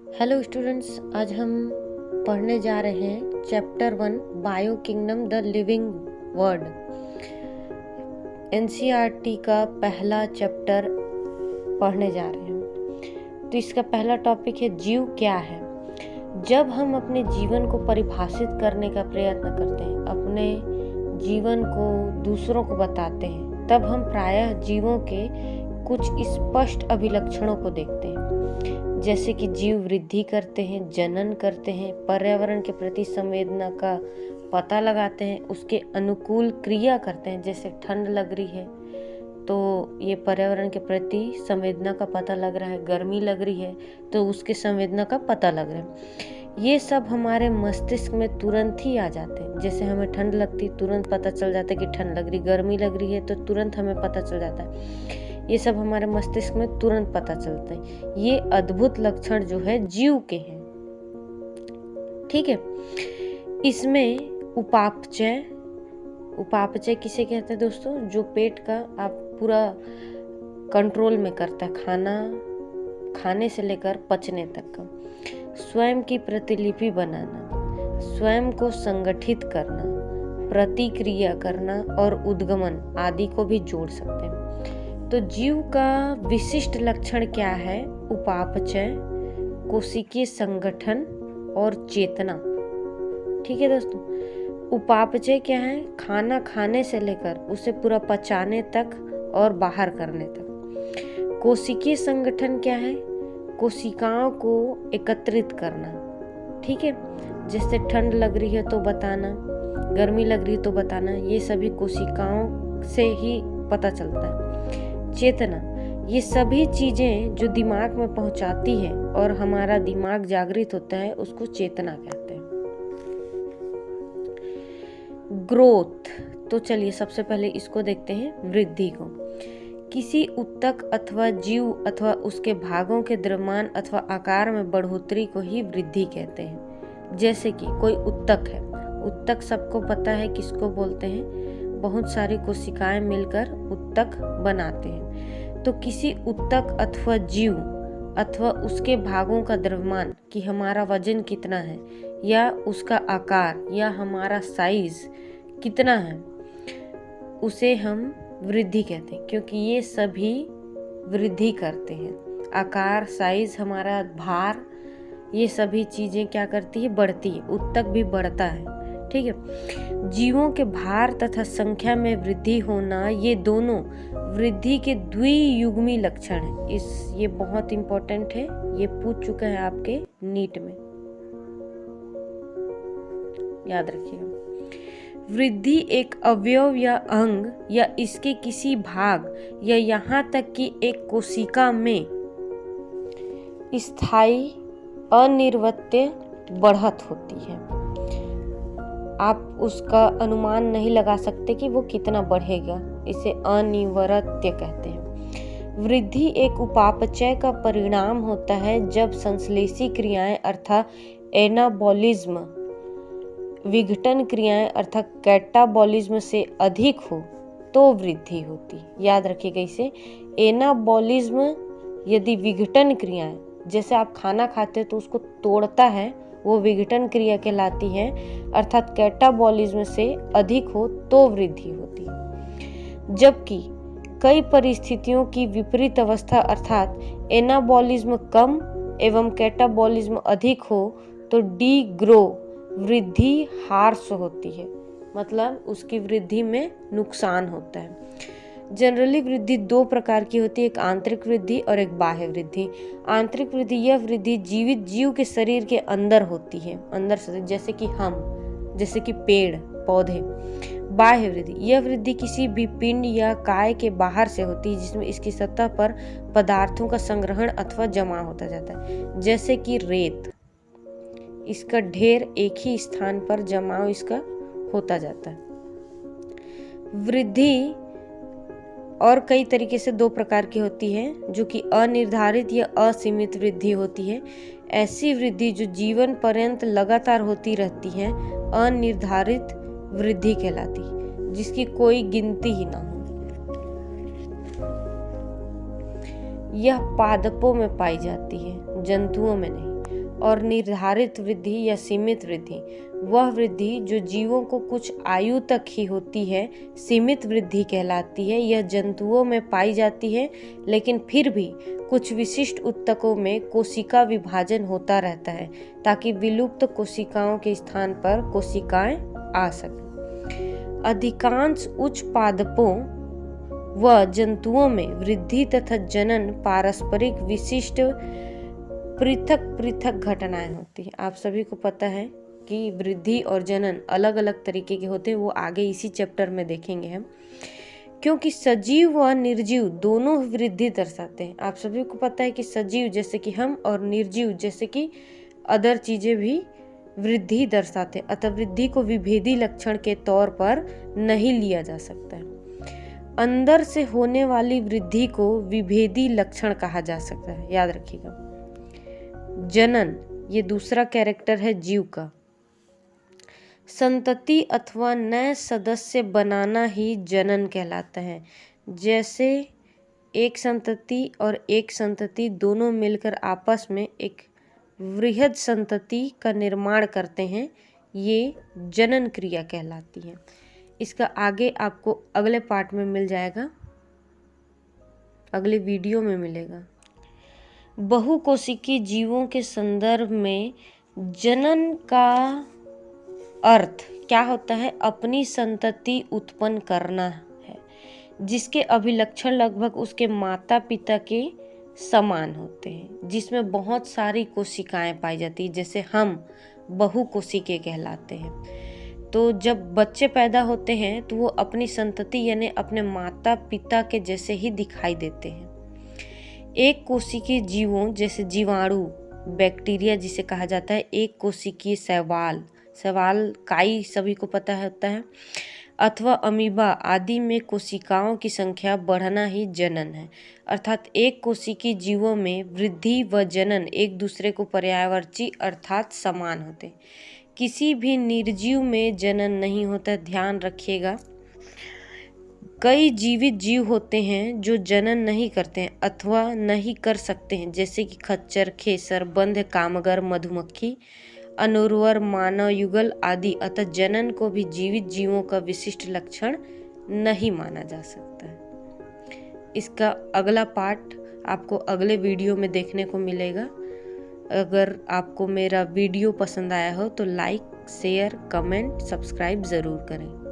Hello students, आज हम पढ़ने जा रहे हैं chapter 1 bio kingdom the living word. NCERT का पहला चैप्टर पढ़ने जा रहे हैं। तो इसका पहला टॉपिक है जीव क्या है। जब हम अपने जीवन को परिभाषित करने का प्रयत्न करते हैं, अपने जीवन को दूसरों को बताते हैं, तब हम प्रायः जीवों के कुछ स्पष्ट अभिलक्षणों को देखते हैं, जैसे कि जीव वृद्धि करते हैं, जनन करते हैं, पर्यावरण के प्रति संवेदना का पता लगाते हैं, उसके अनुकूल क्रिया करते हैं। जैसे ठंड लग रही है तो ये पर्यावरण के प्रति संवेदना का पता लग रहा है, गर्मी लग रही है तो उसके संवेदना का पता लग रहा है। ये सब हमारे मस्तिष्क में तुरंत ही आ जाते हैं। जैसे हमें ठंड लगती, तुरंत पता चल जाता है कि ठंड लग रही, गर्मी लग रही है तो तुरंत हमें पता चल जाता है। ये सब हमारे मस्तिष्क में तुरंत पता चलता है। ये अद्भुत लक्षण जो है जीव के हैं, ठीक है। इसमें उपापचय किसे कहते हैं दोस्तों? जो पेट का आप पूरा कंट्रोल में करता है, खाना खाने से लेकर पचने तक का। स्वयं की प्रतिलिपि बनाना, स्वयं को संगठित करना, प्रतिक्रिया करना और उद्गमन आदि को भी जोड़ सकते हैं। तो जीव का विशिष्ट लक्षण क्या है? उपापचय, कोशिकीय संगठन और चेतना, ठीक है दोस्तों। उपापचय क्या है? खाना खाने से लेकर उसे पूरा पचाने तक और बाहर करने तक। कोशिकीय संगठन क्या है? कोशिकाओं को एकत्रित करना, ठीक है। जैसे ठंड लग रही है तो बताना, गर्मी लग रही है तो बताना, ये सभी कोशिकाओं से ही पता चलता है। चेतना, ये सभी चीजें जो दिमाग में पहुंचाती है और हमारा दिमाग जागृत होता है, उसको चेतना कहते हैं। ग्रोथ, तो चलिए सबसे पहले इसको देखते हैं, वृद्धि को। किसी ऊतक अथवा जीव अथवा उसके भागों के द्रव्यमान अथवा आकार में बढ़ोतरी को ही वृद्धि कहते हैं। जैसे कि कोई ऊतक है, ऊतक सबको पता है किसको बोलते हैं? बहुत सारी कोशिकाएं मिलकर ऊतक बनाते हैं। तो किसी ऊतक अथवा जीव अथवा उसके भागों का द्रव्यमान, कि हमारा वजन कितना है या उसका आकार या हमारा साइज कितना है, उसे हम वृद्धि कहते हैं, क्योंकि ये सभी वृद्धि करते हैं। आकार, साइज, हमारा भार, ये सभी चीजें क्या करती है? बढ़ती है। ऊतक भी बढ़ता है, ठीक है। जीवों के भार तथा संख्या में वृद्धि होना, ये दोनों वृद्धि के द्वियुग्मी लक्षण है। ये बहुत इंपॉर्टेंट है, ये पूछ चुका है आपके नीट में, याद रखिएगा। वृद्धि एक अवयव या अंग या इसके किसी भाग या यहाँ तक कि एक कोशिका में स्थायी अनिर्वत्य बढ़त होती है। आप उसका अनुमान नहीं लगा सकते कि वो कितना बढ़ेगा, इसे अनिर्वत्य कहते हैं। वृद्धि एक उपापचय का परिणाम होता है जब संश्लेषी क्रियाएं अर्थात एनाबॉलिज्म, विघटन क्रियाएं अर्थात कैटाबॉलिज्म से अधिक हो तो वृद्धि होती। याद रखिएगा इसे। एनाबॉलिज्म यदि विघटन क्रियाएं, जैसे आप खाना खाते हैं तो उसको तोड़ता है, वो विघटन क्रिया कहलाती है, अर्थात कैटाबॉलिज्म से अधिक हो तो वृद्धि होती है। जबकि कई परिस्थितियों की विपरीत अवस्था अर्थात एनाबॉलिज्म कम एवं कैटाबॉलिज्म अधिक हो तो डी ग्रो, वृद्धि हार्श होती है, मतलब उसकी वृद्धि में नुकसान होता है। जनरली वृद्धि दो प्रकार की होती है, एक आंतरिक वृद्धि और एक बाह्य वृद्धि। आंतरिक वृद्धि, यह वृद्धि जीवित जीव के शरीर के अंदर होती है, अंदर से, जैसे कि हम, जैसे कि पेड़ पौधे। बाह्य वृद्धि, यह वृद्धि किसी भी पिंड या काय के बाहर से होती है, जिसमें इसकी सतह पर पदार्थों का संग्रहण अथवा जमा होता जाता है, जैसे कि रेत। इसका ढेर एक ही स्थान पर जमाव इसका होता जाता है। वृद्धि और कई तरीके से दो प्रकार की होती है, जो कि अनिर्धारित या असीमित वृद्धि होती है। ऐसी वृद्धि जो जीवन पर्यंत लगातार होती रहती है अनिर्धारित वृद्धि कहलाती है, जिसकी कोई गिनती ही ना हो। यह पादपों में पाई जाती है, जंतुओं में नहीं। और निर्धारित वृद्धि या सीमित वृद्धि वह वृद्धि जो जीवों को कुछ आयु तक ही होती है सीमित वृद्धि कहलाती है। यह जंतुओं में पाई जाती है, लेकिन फिर भी कुछ विशिष्ट ऊतकों में कोशिका विभाजन होता रहता है ताकि विलुप्त कोशिकाओं के स्थान पर कोशिकाएं आ सकें। अधिकांश उच्च पादपों व जंतुओं में वृद्धि तथा जनन पारस्परिक विशिष्ट पृथक पृथक घटनाएं होती हैं। आप सभी को पता है कि वृद्धि और जनन अलग अलग तरीके के होते हैं, वो आगे इसी चैप्टर में देखेंगे हम। क्योंकि सजीव व निर्जीव दोनों वृद्धि दर्शाते हैं। आप सभी को पता है कि सजीव जैसे कि हम और निर्जीव जैसे कि अदर चीजें भी वृद्धि दर्शाते हैं, अतः वृद्धि को विभेदी लक्षण के तौर पर नहीं लिया जा सकता है। अंदर से होने वाली वृद्धि को विभेदी लक्षण कहा जा सकता है, याद रखिएगा। जनन ये दूसरा कैरेक्टर है जीव का। संतति अथवा नए सदस्य बनाना ही जनन कहलाता है। जैसे एक संतति और एक संतति दोनों मिलकर आपस में एक वृहद संतति का निर्माण करते हैं, ये जनन क्रिया कहलाती है। इसका आगे आपको अगले पार्ट में मिल जाएगा, अगले वीडियो में मिलेगा। बहुकोशिकीय जीवों के संदर्भ में जनन का अर्थ क्या होता है? अपनी संतति उत्पन्न करना है, जिसके अभिलक्षण लगभग उसके माता पिता के समान होते हैं, जिसमें बहुत सारी कोशिकाएं पाई जाती है। जैसे हम बहुकोशिकीय कहलाते हैं। तो जब बच्चे पैदा होते हैं तो वो अपनी संतति यानी अपने माता पिता के जैसे ही दिखाई देते हैं। एक कोशिकीय जीवों जैसे जीवाणु, बैक्टीरिया जिसे कहा जाता है, एक कोशिकीय शैवाल काई सभी को पता होता है, अथवा अमीबा आदि में कोशिकाओं की संख्या बढ़ना ही जनन है। अर्थात एक कोशिकीय जीवों में वृद्धि व जनन एक दूसरे को पर्यायवाची अर्थात समान होते। किसी भी निर्जीव में जनन नहीं होता, ध्यान रखिएगा। कई जीवित जीव होते हैं जो जनन नहीं करते हैं अथवा नहीं कर सकते हैं, जैसे कि खच्चर, खेसर, बंध, कामगर, मधुमक्खी, अनुर्वर, मानव युगल आदि। अतः जनन को भी जीवित जीवों का विशिष्ट लक्षण नहीं माना जा सकता है। इसका अगला पार्ट आपको अगले वीडियो में देखने को मिलेगा। अगर आपको मेरा वीडियो पसंद आया हो तो लाइक, शेयर, कमेंट, सब्सक्राइब ज़रूर करें।